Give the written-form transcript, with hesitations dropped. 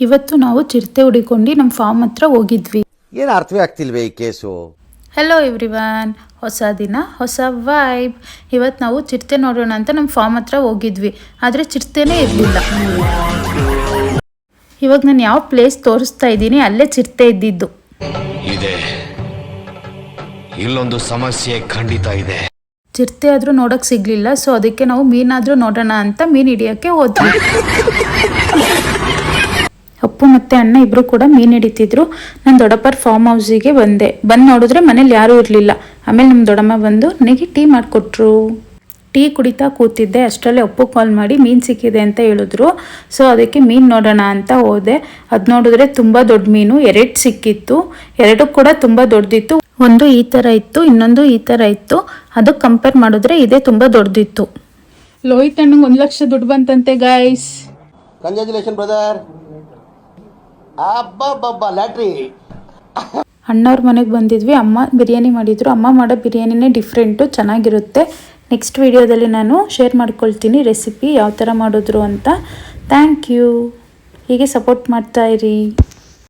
ಇವತ್ತು ನಾವು ಚಿರತೆ ಹುಡಿಕೊಂಡು ನಮ್ಮ ಫಾರ್ಮ್ ಹತ್ರ ಹೋಗಿದ್ವಿ. ಏನು ಅರ್ಥವೇ ಆಗ್ತಿಲ್ವೇ ಈ ಕೇಸು. ಹೆಲೋ ಎವ್ರಿವನ್, ಹೊಸ ದಿನ ಹೊಸ ವೈಬ್. ಇವತ್ತು ನಾವು ಚಿರತೆ ನೋಡೋಣ ಅಂತ ನಮ್ಮ ಫಾರ್ಮ್ ಹತ್ರ ಹೋಗಿದ್ವಿ, ಆದರೆ ಚಿರತೆನೇ ಇರಲಿಲ್ಲ. ಇವಾಗ ನಾನು ಯಾವ ಪ್ಲೇಸ್ ತೋರಿಸ್ತಾ ಇದ್ದೀನಿ ಅಲ್ಲೇ ಚಿರತೆ ಇದ್ದಿದ್ದು. ಇಲ್ಲೊಂದು ಸಮಸ್ಯೆ ಖಂಡಿತ ಇದೆ. ಚಿರತೆ ಆದರೂ ನೋಡೋಕೆ ಸಿಗಲಿಲ್ಲ, ಸೊ ಅದಕ್ಕೆ ನಾವು ಮೀನಾದರೂ ನೋಡೋಣ ಅಂತ ಮೀನು ಹಿಡಿಯೋಕ್ಕೆ ಹೋದ್ವಿ. ಅಪ್ಪು ಮತ್ತು ಅಣ್ಣ ಇಬ್ಬರು ಕೂಡ ಮೀನು ಹಿಡಿತಿದ್ರು. ನಾನು ದೊಡ್ಡಪ್ಪರ ಫಾರ್ಮ್ ಹೌಸಿಗೆ ಬಂದು ನೋಡಿದ್ರೆ ಮನೇಲಿ ಯಾರೂ ಇರಲಿಲ್ಲ. ಆಮೇಲೆ ನಮ್ಮ ದೊಡ್ಡಮ್ಮ ಬಂದು ನನಗೆ ಟೀ ಮಾಡಿಕೊಟ್ರು. ಟೀ ಕುಡಿತಾ ಕೂತಿದ್ದೆ, ಅಷ್ಟರಲ್ಲೇ ಅಪ್ಪು ಕಾಲ್ ಮಾಡಿ ಮೀನು ಸಿಕ್ಕಿದೆ ಅಂತ ಹೇಳಿದ್ರು. ಸೊ ಅದಕ್ಕೆ ಮೀನು ನೋಡೋಣ ಅಂತ ಹೋದೆ. ಅದು ನೋಡಿದ್ರೆ ತುಂಬ ದೊಡ್ಡ ಮೀನು 2 ಸಿಕ್ಕಿತ್ತು. 2 ಕೂಡ ತುಂಬ ದೊಡ್ಡದಿತ್ತು. ಒಂದು ಈ ಥರ ಇತ್ತು, ಇನ್ನೊಂದು ಈ ಥರ ಇತ್ತು. ಅದಕ್ಕೆ ಕಂಪೇರ್ ಮಾಡಿದ್ರೆ ಇದೇ ತುಂಬ ದೊಡ್ಡದಿತ್ತು. ಲೋಹಿತ್ ಅಣ್ಣಂಗೆ 1 ಲಕ್ಷ ದುಡ್ಡು ಬಂತಂತೆ ಗೈಸ್. Congratulation brother. ಅಬ್ಬಬ್ಬಬ್ಬ ಲ್ಯಾಟ್ರಿ. ಅಣ್ಣವ್ರ ಮನೆಗೆ ಬಂದಿದ್ವಿ. ಅಮ್ಮ ಬಿರಿಯಾನಿ ಮಾಡಿದರು. ಅಮ್ಮ ಮಾಡೋ ಬಿರಿಯಾನಿನೇ ಡಿಫ್ರೆಂಟು, ಚೆನ್ನಾಗಿರುತ್ತೆ. ನೆಕ್ಸ್ಟ್ ವಿಡಿಯೋದಲ್ಲಿ ನಾನು ಶೇರ್ ಮಾಡ್ಕೊಳ್ತೀನಿ ರೆಸಿಪಿ ಯಾವ ಥರ ಮಾಡಿದ್ರು ಅಂತ. Thank you. ಹೀಗೆ ಸಪೋರ್ಟ್ ಮಾಡ್ತಾಯಿರಿ.